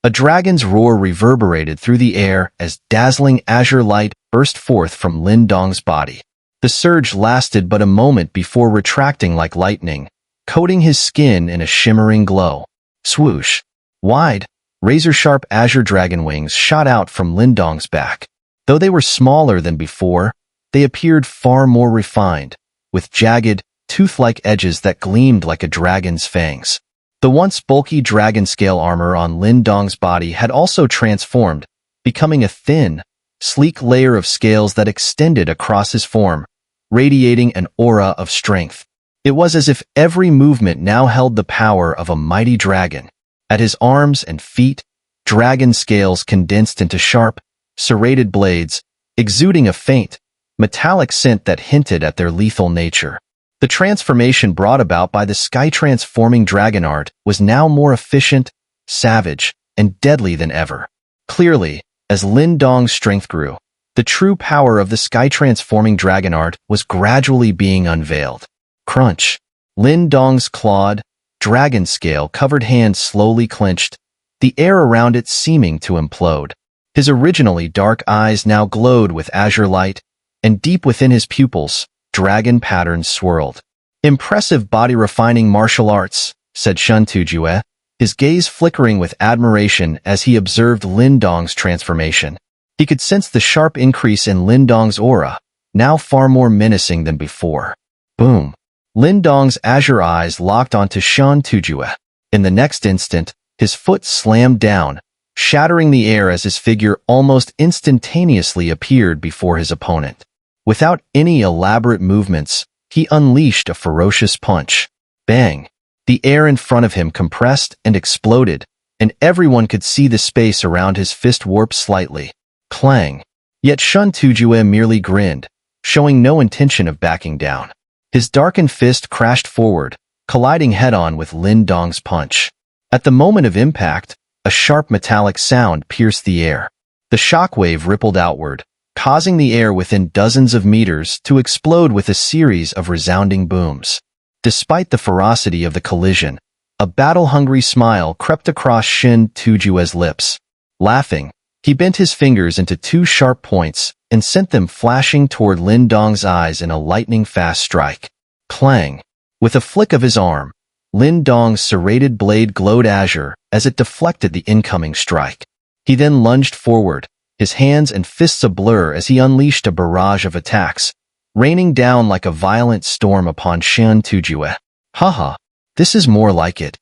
A dragon's roar reverberated through the air as dazzling azure light burst forth from Lin Dong's body. The surge lasted but a moment before retracting like lightning, coating his skin in a shimmering glow. Swoosh! Wide, razor-sharp azure dragon wings shot out from Lin Dong's back. Though they were smaller than before, they appeared far more refined, with jagged, tooth-like edges that gleamed like a dragon's fangs. The once bulky dragon scale armor on Lin Dong's body had also transformed, becoming a thin, sleek layer of scales that extended across his form, radiating an aura of strength. It was as if every movement now held the power of a mighty dragon. At his arms and feet, dragon scales condensed into sharp, serrated blades, exuding a faint, metallic scent that hinted at their lethal nature. The transformation brought about by the sky-transforming dragon art was now more efficient, savage, and deadly than ever. Clearly, as Lin Dong's strength grew, the true power of the sky-transforming dragon art was gradually being unveiled. Crunch! Lin Dong's clawed, dragon scale-covered hand slowly clenched, the air around it seeming to implode. His originally dark eyes now glowed with azure light, and deep within his pupils, dragon patterns swirled. "Impressive body-refining martial arts," said Shen Tujue, his gaze flickering with admiration as he observed Lin Dong's transformation. He could sense the sharp increase in Lin Dong's aura, now far more menacing than before. Boom! Lin Dong's azure eyes locked onto Shen Tujue. In the next instant, his foot slammed down, shattering the air as his figure almost instantaneously appeared before his opponent. Without any elaborate movements, he unleashed a ferocious punch. Bang! The air in front of him compressed and exploded, and everyone could see the space around his fist warp slightly. Clang! Yet Shen Tujue merely grinned, showing no intention of backing down. His darkened fist crashed forward, colliding head-on with Lin Dong's punch. At the moment of impact, a sharp metallic sound pierced the air. The shockwave rippled outward, causing the air within dozens of meters to explode with a series of resounding booms. Despite the ferocity of the collision, a battle-hungry smile crept across Shen Tujue's lips. Laughing, he bent his fingers into two sharp points and sent them flashing toward Lin Dong's eyes in a lightning-fast strike. Clang! With a flick of his arm, Lin Dong's serrated blade glowed azure as it deflected the incoming strike. He then lunged forward, his hands and fists a blur as he unleashed a barrage of attacks, raining down like a violent storm upon Shen Tujue. Haha, this is more like it.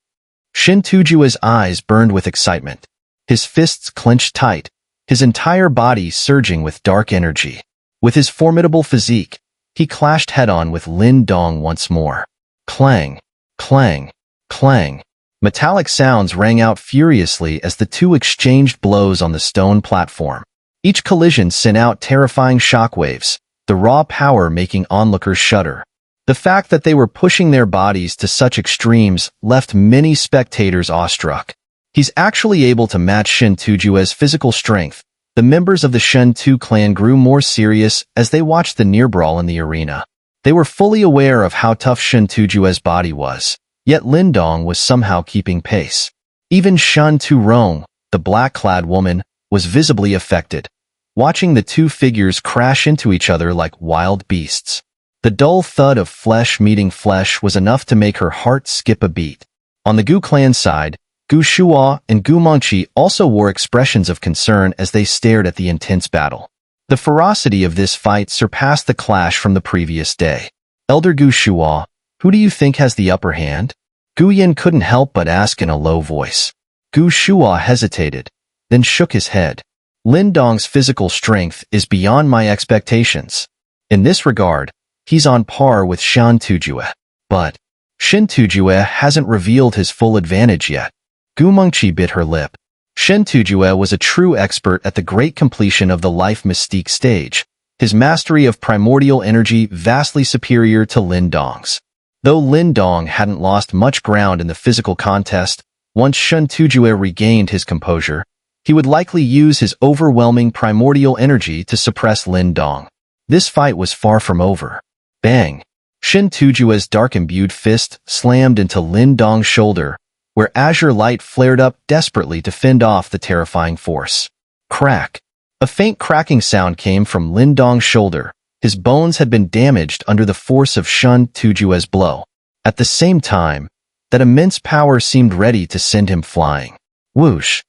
Shen Tujue's eyes burned with excitement. His fists clenched tight, his entire body surging with dark energy. With his formidable physique, he clashed head-on with Lin Dong once more. Clang! Clang! Clang! Metallic sounds rang out furiously as the two exchanged blows on the stone platform. Each collision sent out terrifying shockwaves, the raw power making onlookers shudder. The fact that they were pushing their bodies to such extremes left many spectators awestruck. He's actually able to match Shen Tujue's physical strength. The members of the Shen Tu clan grew more serious as they watched the near-brawl in the arena. They were fully aware of how tough Shen Tujue's body was. Yet Lin Dong was somehow keeping pace. Even Shen Tu-rong, the black-clad woman, was visibly affected, watching the two figures crash into each other like wild beasts. The dull thud of flesh meeting flesh was enough to make her heart skip a beat. On the Gu clan side, Gu Shuo and Gu Mengqi also wore expressions of concern as they stared at the intense battle. The ferocity of this fight surpassed the clash from the previous day. Elder Gu Shuo, who do you think has the upper hand? Gu Yin couldn't help but ask in a low voice. Gu Shuo hesitated, then shook his head. Lin Dong's physical strength is beyond my expectations. In this regard, he's on par with Shen Tujue. But Shen Tujue hasn't revealed his full advantage yet. Gu Mengqi bit her lip. Shen Tujue was a true expert at the great completion of the life mystique stage, his mastery of primordial energy vastly superior to Lin Dong's. Though Lin Dong hadn't lost much ground in the physical contest, once Shen Tujue regained his composure, he would likely use his overwhelming primordial energy to suppress Lin Dong. This fight was far from over. Bang! Shen Tujue's dark-imbued fist slammed into Lin Dong's shoulder, where azure light flared up desperately to fend off the terrifying force. Crack. A faint cracking sound came from Lin Dong's shoulder. His bones had been damaged under the force of Shun Tujue's blow. At the same time, that immense power seemed ready to send him flying. Whoosh.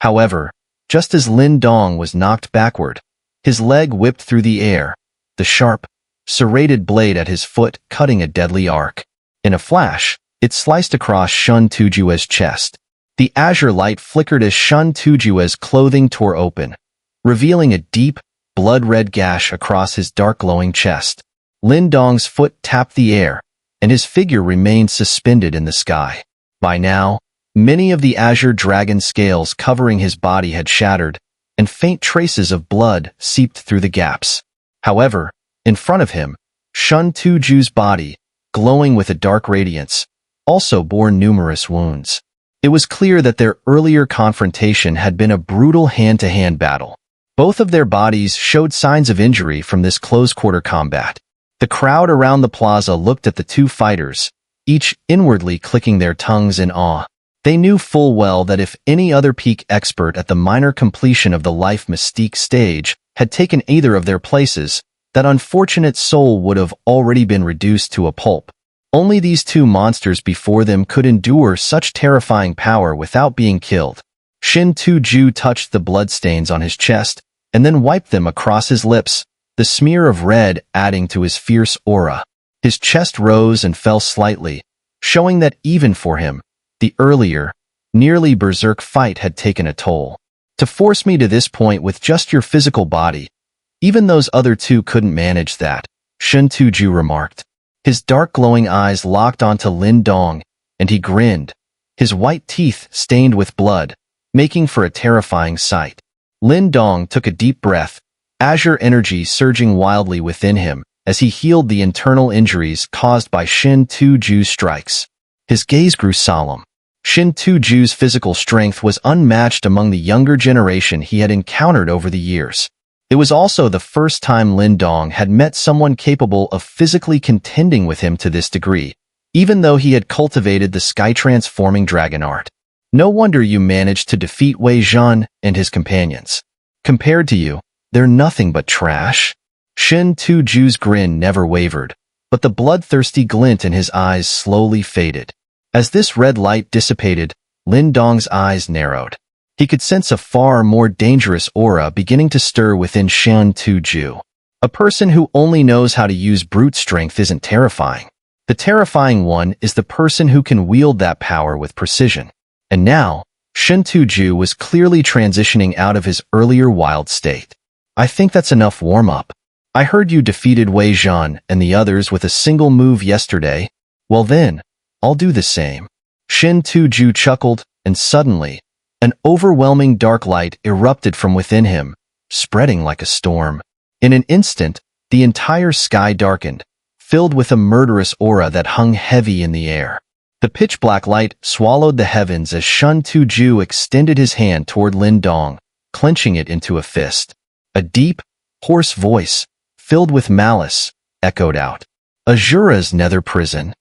However, just as Lin Dong was knocked backward, his leg whipped through the air, the sharp, serrated blade at his foot cutting a deadly arc. In a flash, it sliced across Shun Tujue's chest. The azure light flickered as Shun Tujue's clothing tore open, revealing a deep, blood-red gash across his dark glowing chest. Lin Dong's foot tapped the air, and his figure remained suspended in the sky. By now, many of the azure dragon scales covering his body had shattered, and faint traces of blood seeped through the gaps. However, in front of him, Shun Tujue's body, glowing with a dark radiance, also bore numerous wounds. It was clear that their earlier confrontation had been a brutal hand-to-hand battle. Both of their bodies showed signs of injury from this close-quarter combat. The crowd around the plaza looked at the two fighters, each inwardly clicking their tongues in awe. They knew full well that if any other peak expert at the minor completion of the Life Mystique stage had taken either of their places, that unfortunate soul would have already been reduced to a pulp. Only these two monsters before them could endure such terrifying power without being killed. Shun Tujue touched the bloodstains on his chest, and then wiped them across his lips, the smear of red adding to his fierce aura. His chest rose and fell slightly, showing that even for him, the earlier, nearly berserk fight had taken a toll. To force me to this point with just your physical body, even those other two couldn't manage that, Shun Tujue remarked. His dark glowing eyes locked onto Lin Dong, and he grinned, his white teeth stained with blood, making for a terrifying sight. Lin Dong took a deep breath, azure energy surging wildly within him as he healed the internal injuries caused by Shun Tujue's strikes. His gaze grew solemn. Shun Tujue's physical strength was unmatched among the younger generation he had encountered over the years. It was also the first time Lin Dong had met someone capable of physically contending with him to this degree, even though he had cultivated the sky-transforming dragon art. No wonder you managed to defeat Wei Zhan and his companions. Compared to you, they're nothing but trash. Shun Tujue's grin never wavered, but the bloodthirsty glint in his eyes slowly faded. As this red light dissipated, Lin Dong's eyes narrowed. He could sense a far more dangerous aura beginning to stir within Shun Tujue. A person who only knows how to use brute strength isn't terrifying. The terrifying one is the person who can wield that power with precision. And now, Shun Tujue was clearly transitioning out of his earlier wild state. I think that's enough warm-up. I heard you defeated Wei Zhan and the others with a single move yesterday. Well then, I'll do the same. Shun Tujue chuckled, and suddenly, an overwhelming dark light erupted from within him, spreading like a storm. In an instant, the entire sky darkened, filled with a murderous aura that hung heavy in the air. The pitch-black light swallowed the heavens as Shun Tujue extended his hand toward Lin Dong, clenching it into a fist. A deep, hoarse voice, filled with malice, echoed out. Azura's nether prison.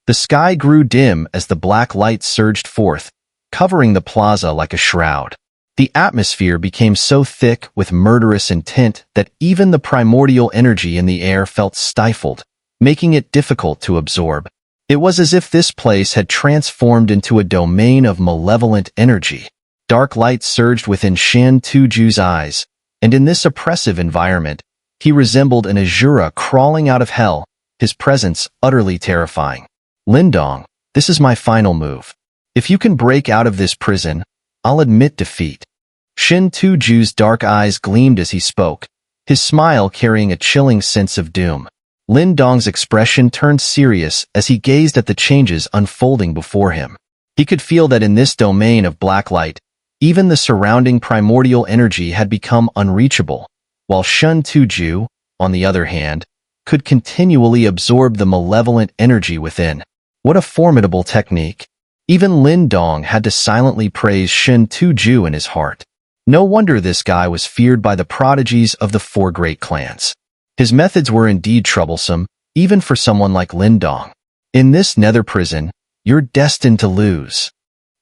The sky grew dim as the black light surged forth, covering the plaza like a shroud. The atmosphere became so thick with murderous intent that even the primordial energy in the air felt stifled, making it difficult to absorb. It was as if this place had transformed into a domain of malevolent energy. Dark light surged within Shun Tujue's eyes, and in this oppressive environment, he resembled an Azura crawling out of hell, his presence utterly terrifying. Lin Dong, this is my final move. If you can break out of this prison, I'll admit defeat. Shun Tujue's dark eyes gleamed as he spoke, his smile carrying a chilling sense of doom. Lin Dong's expression turned serious as he gazed at the changes unfolding before him. He could feel that in this domain of black light, even the surrounding primordial energy had become unreachable, while Shun Tujue, on the other hand, could continually absorb the malevolent energy within. What a formidable technique. Even Lin Dong had to silently praise Shun Tujue in his heart. No wonder this guy was feared by the prodigies of the four great clans. His methods were indeed troublesome, even for someone like Lin Dong. In this nether prison, you're destined to lose.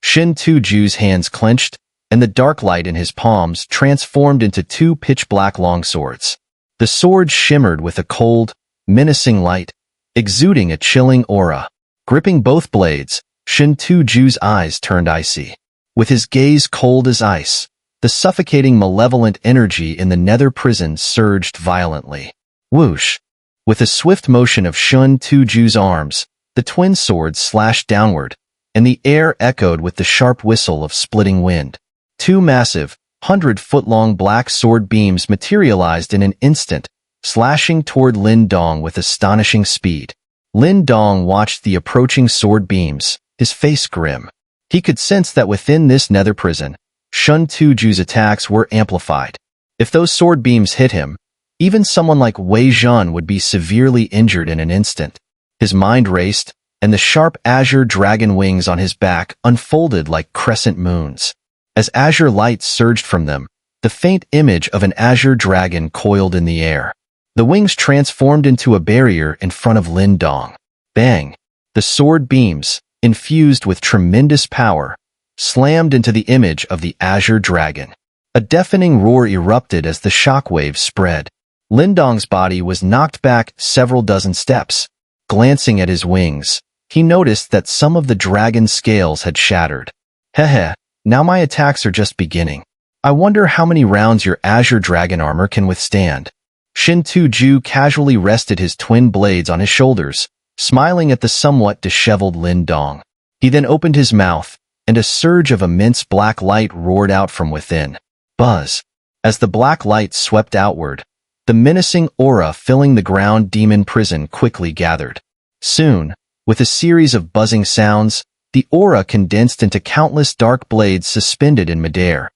Shin Tu-ju's hands clenched, and the dark light in his palms transformed into two pitch-black longswords. The swords shimmered with a cold, menacing light, exuding a chilling aura. Gripping both blades, Shin Tu-ju's eyes turned icy. With his gaze cold as ice, the suffocating malevolent energy in the nether prison surged violently. Whoosh! With a swift motion of Shin Tu-ju's arms, the twin swords slashed downward, and the air echoed with the sharp whistle of splitting wind. Two massive, 100-foot-long black sword beams materialized in an instant, slashing toward Lin Dong with astonishing speed. Lin Dong watched the approaching sword beams, his face grim. He could sense that within this nether prison, Shin Tu-ju's attacks were amplified. If those sword beams hit him, even someone like Wei Zhan would be severely injured in an instant. His mind raced, and the sharp azure dragon wings on his back unfolded like crescent moons. As azure light surged from them, the faint image of an azure dragon coiled in the air. The wings transformed into a barrier in front of Lin Dong. Bang! The sword beams, infused with tremendous power, slammed into the image of the azure dragon. A deafening roar erupted as the shockwaves spread. Lin Dong's body was knocked back several dozen steps. Glancing at his wings, he noticed that some of the dragon's scales had shattered. Heh, now my attacks are just beginning. I wonder how many rounds your azure dragon armor can withstand. Shin Tu-ju casually rested his twin blades on his shoulders, smiling at the somewhat disheveled Lin Dong. He then opened his mouth, and a surge of immense black light roared out from within. Buzz! As the black light swept outward, the menacing aura filling the ground demon prison quickly gathered. Soon, with a series of buzzing sounds, the aura condensed into countless dark blades suspended in midair,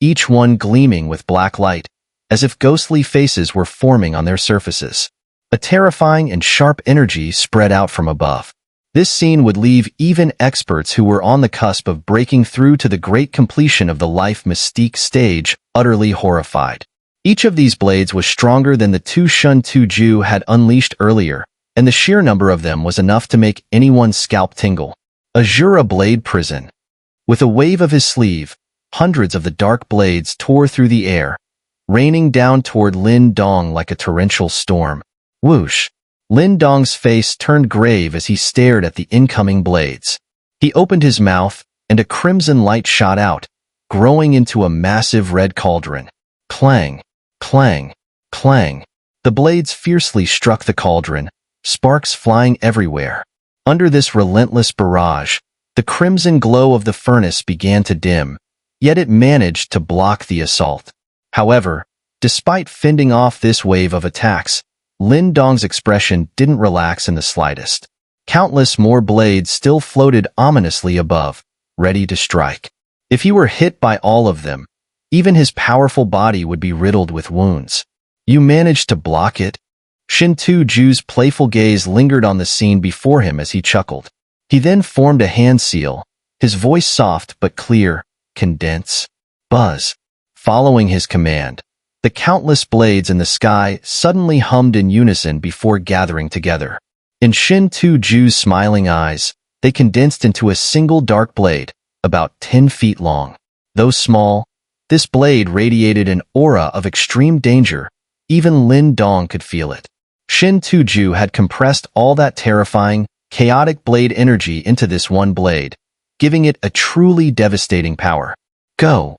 each one gleaming with black light, as if ghostly faces were forming on their surfaces. A terrifying and sharp energy spread out from above. This scene would leave even experts who were on the cusp of breaking through to the great completion of the life mystique stage utterly horrified. Each of these blades was stronger than the two Shin Tu-ju had unleashed earlier, and the sheer number of them was enough to make anyone's scalp tingle. Azura Blade Prison. With a wave of his sleeve, hundreds of the dark blades tore through the air, raining down toward Lin Dong like a torrential storm. Whoosh! Lin Dong's face turned grave as he stared at the incoming blades. He opened his mouth, and a crimson light shot out, growing into a massive red cauldron. Clang! Clang! Clang! The blades fiercely struck the cauldron, sparks flying everywhere. Under this relentless barrage, the crimson glow of the furnace began to dim, yet it managed to block the assault. However, despite fending off this wave of attacks, Lin Dong's expression didn't relax in the slightest. Countless more blades still floated ominously above, ready to strike. If he were hit by all of them, even his powerful body would be riddled with wounds. You managed to block it? Shin Tu-ju's playful gaze lingered on the scene before him as he chuckled. He then formed a hand seal, his voice soft but clear. Condense. Buzz. Following his command, the countless blades in the sky suddenly hummed in unison before gathering together. In Shin Tu-ju's smiling eyes, they condensed into a single dark blade, about 10 feet long. Though small, this blade radiated an aura of extreme danger. Even Lin Dong could feel it. Shin Tu-ju had compressed all that terrifying, chaotic blade energy into this one blade, giving it a truly devastating power. Go!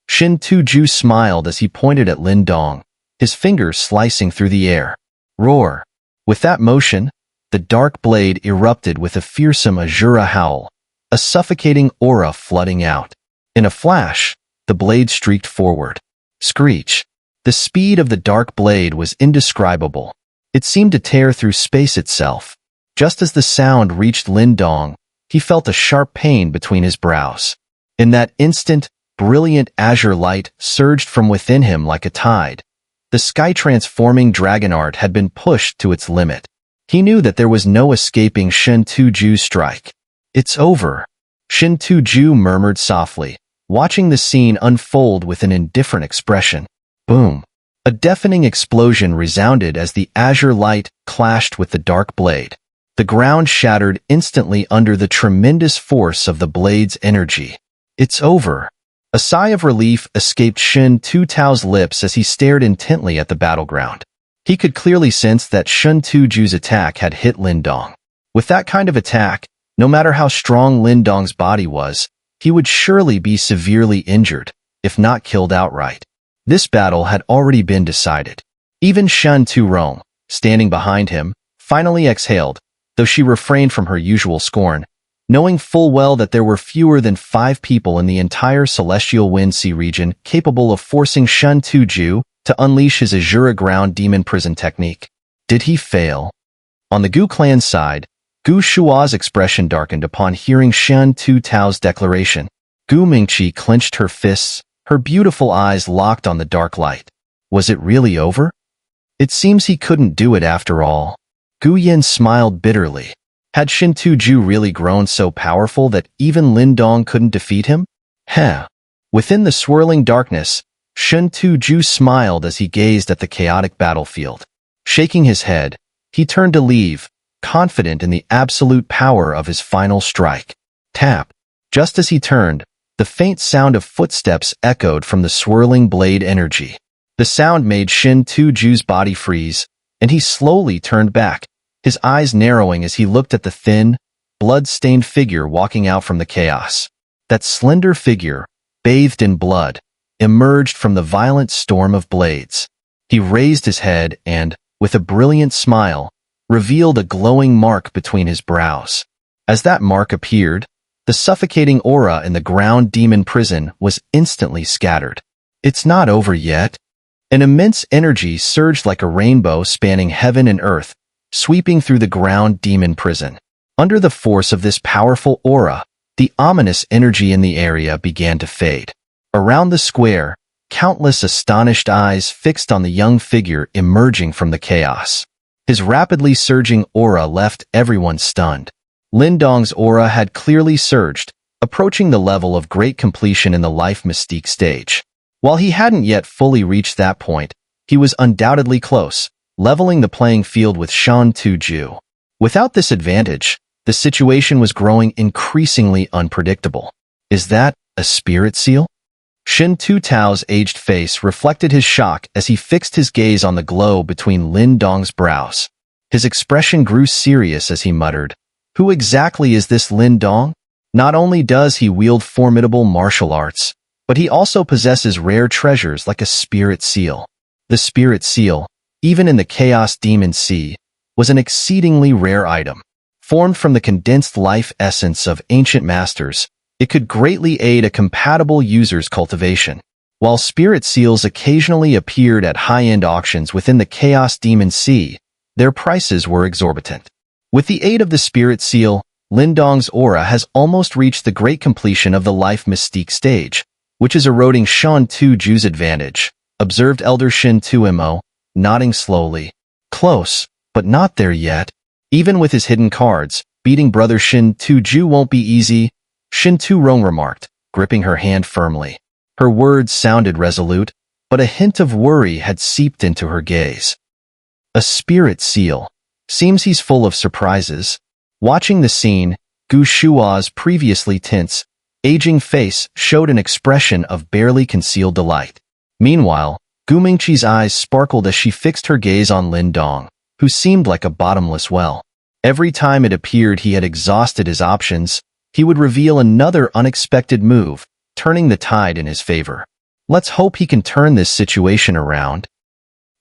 Shin Tu-ju smiled as he pointed at Lin Dong, his fingers slicing through the air. Roar! With that motion, the dark blade erupted with a fearsome Azura howl, a suffocating aura flooding out. In a flash, the blade streaked forward. Screech! The speed of the dark blade was indescribable. It seemed to tear through space itself. Just as the sound reached Lin Dong, he felt a sharp pain between his brows. In that instant, brilliant azure light surged from within him like a tide. The sky-transforming dragon art had been pushed to its limit. He knew that there was no escaping Shin Tu-ju's strike. It's over, Shin Tu-ju murmured softly, watching the scene unfold with an indifferent expression. Boom! A deafening explosion resounded as the azure light clashed with the dark blade. The ground shattered instantly under the tremendous force of the blade's energy. It's over. A sigh of relief escaped Shen Tutao's lips as he stared intently at the battleground. He could clearly sense that Shen Tuju's attack had hit Lin Dong. With that kind of attack, no matter how strong Lin Dong's body was, he would surely be severely injured, if not killed outright. This battle had already been decided. Even Shen Turong, standing behind him, finally exhaled, though she refrained from her usual scorn, knowing full well that there were fewer than 5 people in the entire Celestial Wind Sea region capable of forcing Shen Tuju to unleash his Azura Ground Demon Prison technique. Did he fail? On the Gu clan side, Gu Shua's expression darkened upon hearing Shen Tutao's declaration. Gu Mingqi clenched her fists, her beautiful eyes locked on the dark light. Was it really over? It seems he couldn't do it after all. Gu Yin smiled bitterly. Had Shen Tuju really grown so powerful that even Lin Dong couldn't defeat him? Heh. Within the swirling darkness, Shen Tuju smiled as he gazed at the chaotic battlefield. Shaking his head, he turned to leave, confident in the absolute power of his final strike. Tap. Just as he turned, the faint sound of footsteps echoed from the swirling blade energy. The sound made Shen Tuju's body freeze, and he slowly turned back, his eyes narrowing as he looked at the thin, blood-stained figure walking out from the chaos. That slender figure, bathed in blood, emerged from the violent storm of blades. He raised his head and, with a brilliant smile, revealed a glowing mark between his brows. As that mark appeared, the suffocating aura in the ground demon prison was instantly scattered. It's not over yet. An immense energy surged like a rainbow spanning heaven and earth, sweeping through the ground demon prison. Under the force of this powerful aura, the ominous energy in the area began to fade. Around the square, countless astonished eyes fixed on the young figure emerging from the chaos. His rapidly surging aura left everyone stunned. Lin Dong's aura had clearly surged, approaching the level of great completion in the life mystique stage. While he hadn't yet fully reached that point, he was undoubtedly close, leveling the playing field with Shen Tuju. Without this advantage, the situation was growing increasingly unpredictable. Is that a spirit seal? Shen Tutao's aged face reflected his shock as he fixed his gaze on the glow between Lin Dong's brows. His expression grew serious as he muttered, "Who exactly is this Lin Dong? Not only does he wield formidable martial arts, but he also possesses rare treasures like a spirit seal." The spirit seal, even in the Chaos Demon Sea, was an exceedingly rare item. Formed from the condensed life essence of ancient masters, it could greatly aid a compatible user's cultivation. While spirit seals occasionally appeared at high-end auctions within the Chaos Demon Sea, their prices were exorbitant. With the aid of the spirit seal, Lin Dong's aura has almost reached the great completion of the life mystique stage, which is eroding Shen Tuju's advantage, observed Elder Shen Tuimo, nodding slowly. Close, but not there yet. Even with his hidden cards, beating brother Shen Tuju won't be easy, Shen Turong remarked, gripping her hand firmly. Her words sounded resolute, but a hint of worry had seeped into her gaze. A spirit seal. Seems he's full of surprises. Watching the scene, Gu Shua's previously tense, aging face showed an expression of barely concealed delight. Meanwhile, Gu Mingqi's eyes sparkled as she fixed her gaze on Lin Dong, who seemed like a bottomless well. Every time it appeared he had exhausted his options, he would reveal another unexpected move, turning the tide in his favor. Let's hope he can turn this situation around.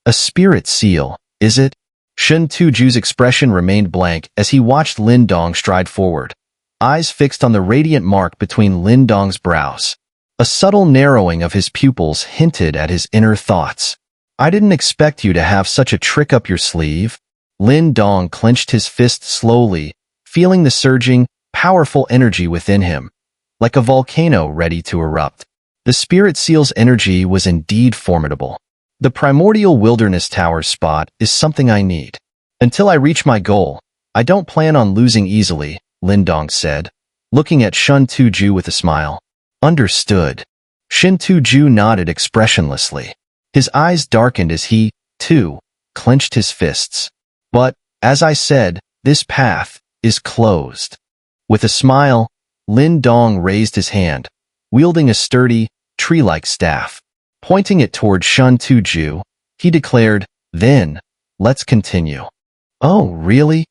A spirit seal, is it? Shen Tuju's expression remained blank as he watched Lin Dong stride forward, eyes fixed on the radiant mark between Lin Dong's brows. A subtle narrowing of his pupils hinted at his inner thoughts. I didn't expect you to have such a trick up your sleeve. Lin Dong clenched his fist slowly, feeling the surging, powerful energy within him, like a volcano ready to erupt. The spirit seal's energy was indeed formidable. The primordial wilderness tower spot is something I need. Until I reach my goal, I don't plan on losing easily, Lin Dong said, looking at Shen Tuju with a smile. Understood. Shen Tuju nodded expressionlessly. His eyes darkened as he, too, clenched his fists. But, as I said, This path is closed. With a smile, Lin Dong raised his hand, wielding a sturdy, tree-like staff. Pointing it toward Shun Tuju, he declared, "Then, let's continue." "Oh, really?"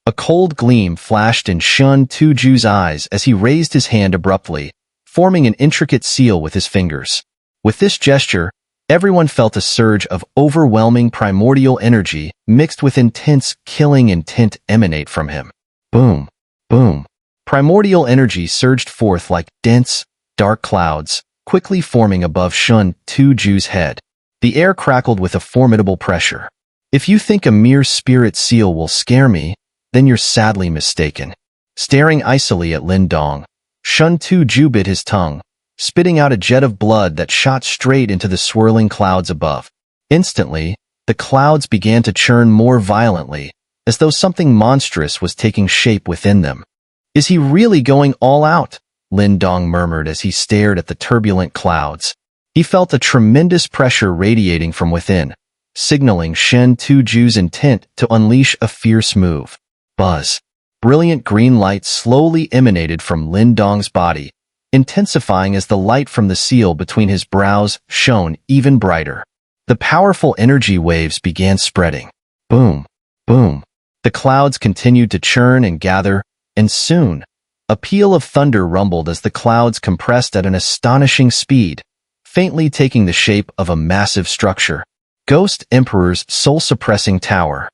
A cold gleam flashed in Shun Tuju's eyes as he raised his hand abruptly, forming an intricate seal with his fingers. With this gesture, everyone felt a surge of overwhelming primordial energy mixed with intense, killing intent emanate from him. Boom, boom. Primordial energy surged forth like dense, dark clouds, quickly forming above Shun Tuju's head. The air crackled with a formidable pressure. "If you think a mere spirit seal will scare me, then you're sadly mistaken." Staring icily at Lin Dong, Shun Tuju bit his tongue, spitting out a jet of blood that shot straight into the swirling clouds above. Instantly, the clouds began to churn more violently, as though something monstrous was taking shape within them. "Is he really going all out?" Lin Dong murmured as he stared at the turbulent clouds. He felt a tremendous pressure radiating from within, signaling Shun Tuju's intent to unleash a fierce move. Buzz. Brilliant green light slowly emanated from Lin Dong's body, intensifying as the light from the seal between his brows shone even brighter. The powerful energy waves began spreading. Boom, boom. The clouds continued to churn and gather, and soon, a peal of thunder rumbled as the clouds compressed at an astonishing speed, faintly taking the shape of a massive structure. Ghost Emperor's soul-suppressing tower.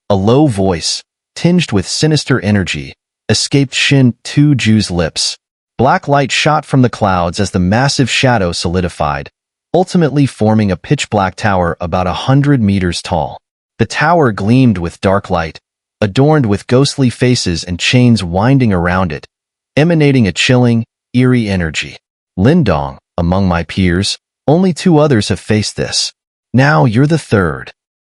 A low voice, tinged with sinister energy, escaped Shun Tuju's lips. Black light shot from the clouds as the massive shadow solidified, ultimately forming a pitch-black tower about 100 meters tall. The tower gleamed with dark light, adorned with ghostly faces and chains winding around it, emanating a chilling, eerie energy. "Lin Dong, among my peers, only 2 others have faced this. Now you're the 3rd.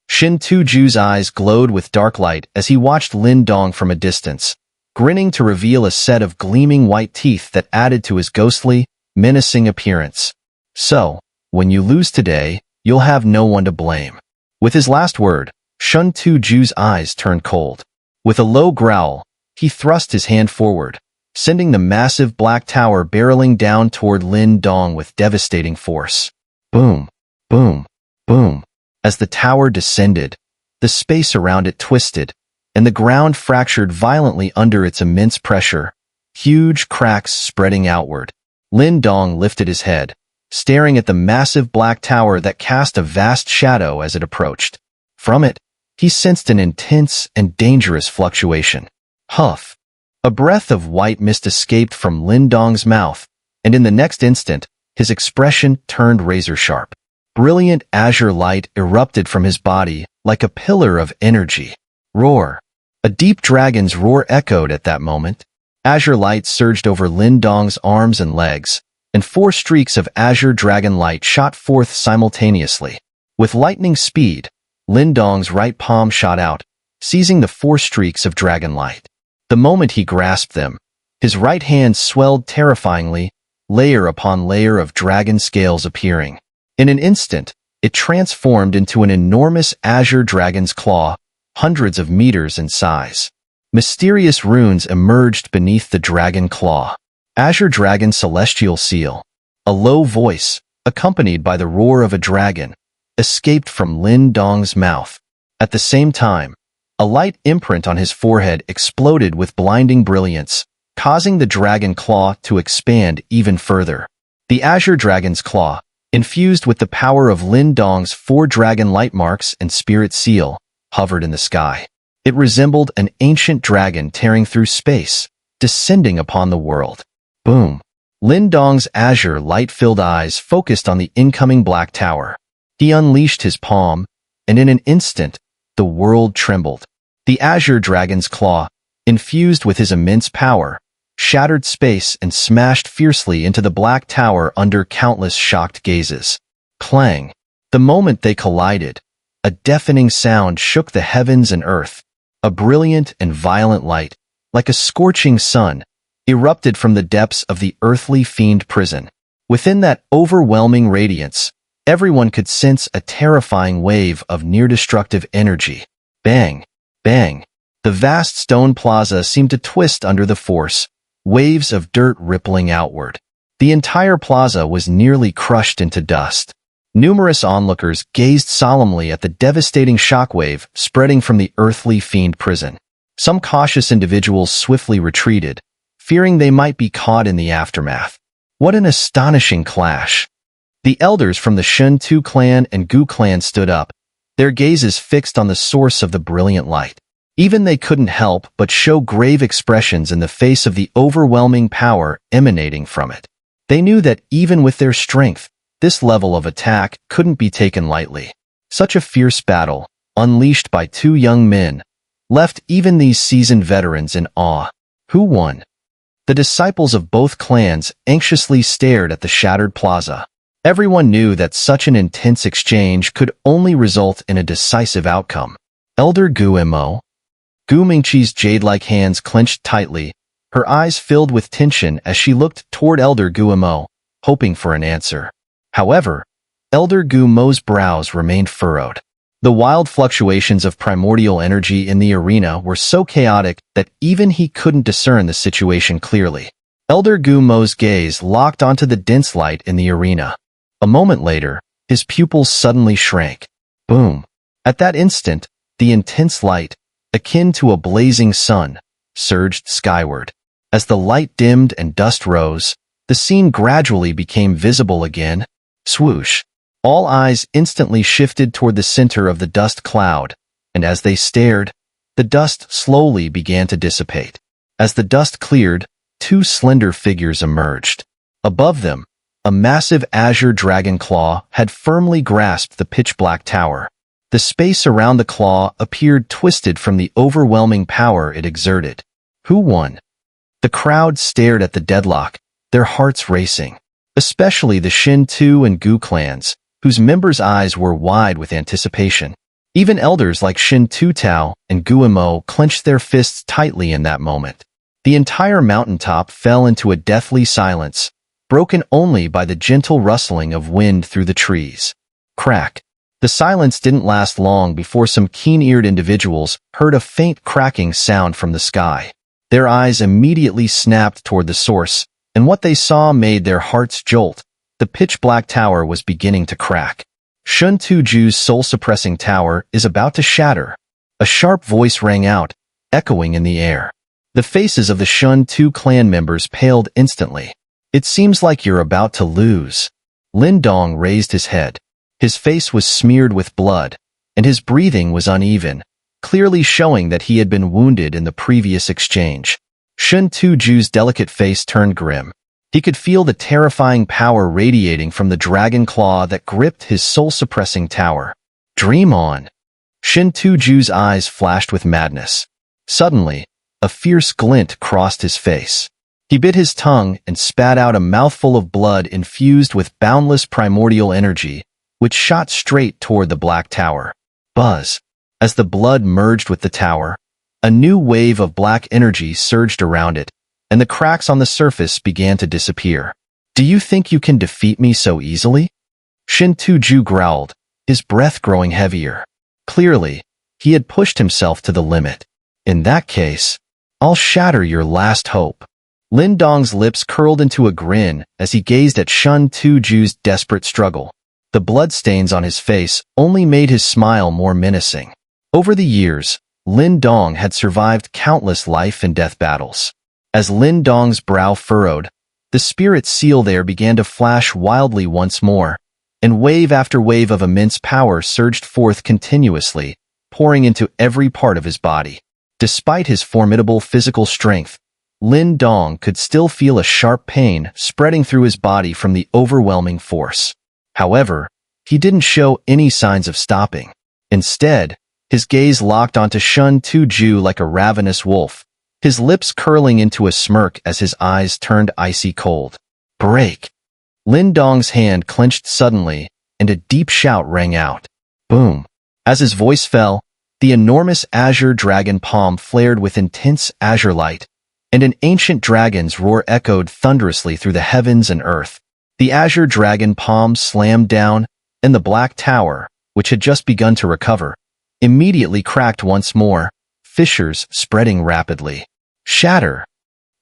Shun Tuju's eyes glowed with dark light as he watched Lin Dong from a distance, grinning to reveal a set of gleaming white teeth that added to his ghostly, menacing appearance. "So, when you lose today, you'll have no one to blame." With his last word, Shun Tuju's eyes turned cold. With a low growl, he thrust his hand forward, sending the massive black tower barreling down toward Lin Dong with devastating force. Boom, boom, boom. As the tower descended, the space around it twisted, and the ground fractured violently under its immense pressure, huge cracks spreading outward. Lin Dong lifted his head, staring at the massive black tower that cast a vast shadow as it approached. From it, he sensed an intense and dangerous fluctuation. Huff! A breath of white mist escaped from Lin Dong's mouth, and in the next instant, his expression turned razor-sharp. Brilliant azure light erupted from his body like a pillar of energy. Roar! A deep dragon's roar echoed at that moment. Azure light surged over Lin Dong's arms and legs, and 4 streaks of azure dragon light shot forth simultaneously. With lightning speed, Lin Dong's right palm shot out, seizing the 4 streaks of dragon light. The moment he grasped them, his right hand swelled terrifyingly, layer upon layer of dragon scales appearing. In an instant, it transformed into an enormous azure dragon's claw, hundreds of meters in size. Mysterious runes emerged beneath the dragon claw. Azure Dragon Celestial Seal. A low voice, accompanied by the roar of a dragon, escaped from Lin Dong's mouth. At the same time, a light imprint on his forehead exploded with blinding brilliance, causing the dragon claw to expand even further. The Azure Dragon's Claw, infused with the power of Lin Dong's 4 dragon light marks and spirit seal, hovered in the sky. It resembled an ancient dragon tearing through space, descending upon the world. Boom! Lin Dong's azure light-filled eyes focused on the incoming black tower. He unleashed his palm, and in an instant, the world trembled. The Azure Dragon's Claw, infused with his immense power, shattered space and smashed fiercely into the black tower under countless shocked gazes. Clang! The moment they collided, a deafening sound shook the heavens and earth. A brilliant and violent light, like a scorching sun, erupted from the depths of the earthly fiend prison. Within that overwhelming radiance, everyone could sense a terrifying wave of near-destructive energy. Bang! Bang! The vast stone plaza seemed to twist under the force, waves of dirt rippling outward. The entire plaza was nearly crushed into dust. Numerous onlookers gazed solemnly at the devastating shockwave spreading from the earthly fiend prison. Some cautious individuals swiftly retreated, fearing they might be caught in the aftermath. What an astonishing clash! The elders from the Shun-Tu clan and Gu clan stood up, their gazes fixed on the source of the brilliant light. Even they couldn't help but show grave expressions in the face of the overwhelming power emanating from it. They knew that even with their strength, this level of attack couldn't be taken lightly. Such a fierce battle, unleashed by two young men, left even these seasoned veterans in awe. Who won? The disciples of both clans anxiously stared at the shattered plaza. Everyone knew that such an intense exchange could only result in a decisive outcome. Elder Gu Mo. Gu Mingqi's jade-like hands clenched tightly, her eyes filled with tension as she looked toward Elder Gu Mo, hoping for an answer. However, Elder Gu Mo's brows remained furrowed. The wild fluctuations of primordial energy in the arena were so chaotic that even he couldn't discern the situation clearly. Elder Gu Mo's gaze locked onto the dense light in the arena. A moment later, his pupils suddenly shrank. Boom! At that instant, the intense light, akin to a blazing sun, surged skyward. As the light dimmed and dust rose, the scene gradually became visible again. Swoosh! All eyes instantly shifted toward the center of the dust cloud, and as they stared, the dust slowly began to dissipate. As the dust cleared, two slender figures emerged. Above them, a massive azure dragon claw had firmly grasped the pitch-black tower. The space around the claw appeared twisted from the overwhelming power it exerted. Who won? The crowd stared at the deadlock, their hearts racing. Especially the Shun-Tu and Gu clans, whose members' eyes were wide with anticipation. Even elders like Shun-Tu Tao and Gu Mo clenched their fists tightly in that moment. The entire mountaintop fell into a deathly silence, broken only by the gentle rustling of wind through the trees. Crack! The silence didn't last long before some keen-eared individuals heard a faint cracking sound from the sky. Their eyes immediately snapped toward the source, and what they saw made their hearts jolt. The pitch-black tower was beginning to crack. Shun-Tu Ju's soul-suppressing tower is about to shatter. A sharp voice rang out, echoing in the air. The faces of the Shun-Tu clan members paled instantly. It seems like you're about to lose. Lin Dong raised his head. His face was smeared with blood, and his breathing was uneven, clearly showing that he had been wounded in the previous exchange. Shun-Tu Ju's delicate face turned grim. He could feel the terrifying power radiating from the dragon claw that gripped his soul-suppressing tower. Dream on! Shun-Tu Ju's eyes flashed with madness. Suddenly, a fierce glint crossed his face. He bit his tongue and spat out a mouthful of blood infused with boundless primordial energy, which shot straight toward the black tower. Buzz! As the blood merged with the tower, a new wave of black energy surged around it, and the cracks on the surface began to disappear. Do you think you can defeat me so easily? Shun-Tu Ju growled, his breath growing heavier. Clearly, he had pushed himself to the limit. In that case, I'll shatter your last hope. Lin Dong's lips curled into a grin as he gazed at Shun-Tu Ju's desperate struggle. The bloodstains on his face only made his smile more menacing. Over the years, Lin Dong had survived countless life and death battles. As Lin Dong's brow furrowed, the spirit seal there began to flash wildly once more, and wave after wave of immense power surged forth continuously, pouring into every part of his body. Despite his formidable physical strength, Lin Dong could still feel a sharp pain spreading through his body from the overwhelming force. However, he didn't show any signs of stopping. Instead, his gaze locked onto Shun-Tu Ju like a ravenous wolf, his lips curling into a smirk as his eyes turned icy cold. Break! Lin Dong's hand clenched suddenly, and a deep shout rang out. Boom! As his voice fell, the enormous azure dragon palm flared with intense azure light, and an ancient dragon's roar echoed thunderously through the heavens and earth. The azure dragon palm slammed down, and the black tower, which had just begun to recover, immediately cracked once more, fissures spreading rapidly. Shatter!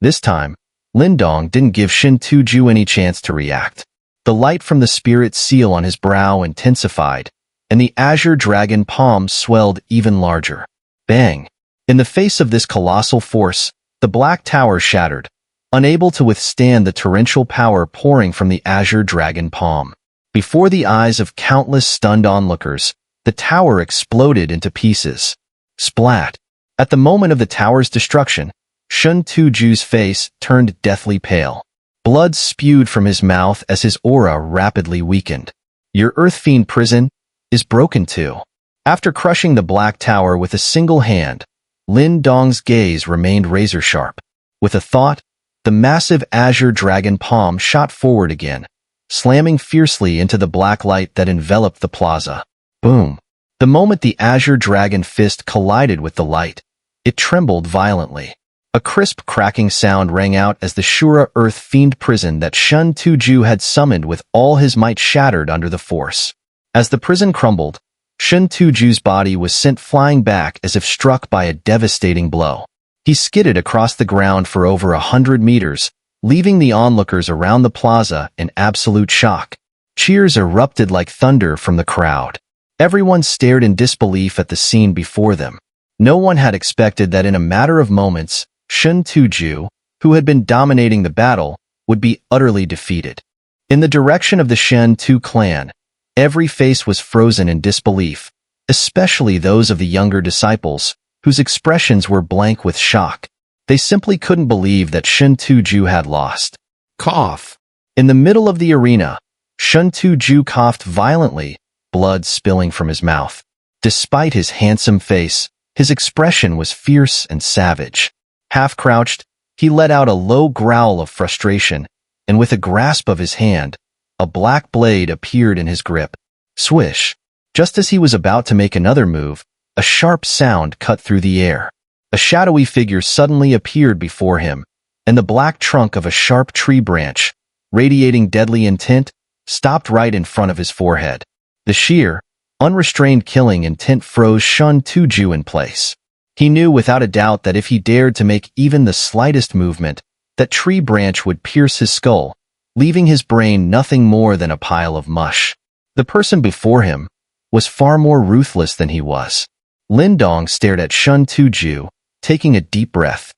This time, Lindong didn't give Shin Tuju any chance to react. The light from the spirit seal on his brow intensified, and the azure dragon palm swelled even larger. Bang! In the face of this colossal force, the black tower shattered, unable to withstand the torrential power pouring from the azure dragon palm. Before the eyes of countless stunned onlookers, the tower exploded into pieces. Splat! At the moment of the tower's destruction, Shun Tuju's face turned deathly pale. Blood spewed from his mouth as his aura rapidly weakened. Your Earth Fiend prison is broken too. After crushing the Black Tower with a single hand, Lin Dong's gaze remained razor-sharp. With a thought, the massive azure dragon palm shot forward again, slamming fiercely into the black light that enveloped the plaza. Boom! The moment the azure dragon fist collided with the light, it trembled violently. A crisp cracking sound rang out as the Shura Earth Fiend prison that Shun Tuju had summoned with all his might shattered under the force. As the prison crumbled, Shun Tuju's body was sent flying back as if struck by a devastating blow. He skidded across the ground for over 100 meters, leaving the onlookers around the plaza in absolute shock. Cheers erupted like thunder from the crowd. Everyone stared in disbelief at the scene before them. No one had expected that in a matter of moments, Shun Tuju, who had been dominating the battle, would be utterly defeated. In the direction of the Shen Tu clan, every face was frozen in disbelief, especially those of the younger disciples, whose expressions were blank with shock. They simply couldn't believe that Shun Tuju had lost. Cough! In the middle of the arena, Shun Tuju coughed violently, blood spilling from his mouth. Despite his handsome face, his expression was fierce and savage. Half-crouched, he let out a low growl of frustration, and with a grasp of his hand, a black blade appeared in his grip. Swish! Just as he was about to make another move, a sharp sound cut through the air. A shadowy figure suddenly appeared before him, and the black trunk of a sharp tree branch, radiating deadly intent, stopped right in front of his forehead. The sheer, unrestrained killing intent froze Shun Tuju in place. He knew without a doubt that if he dared to make even the slightest movement, that tree branch would pierce his skull, leaving his brain nothing more than a pile of mush. The person before him was far more ruthless than he was. Lindong stared at Shun Tuju, taking a deep breath.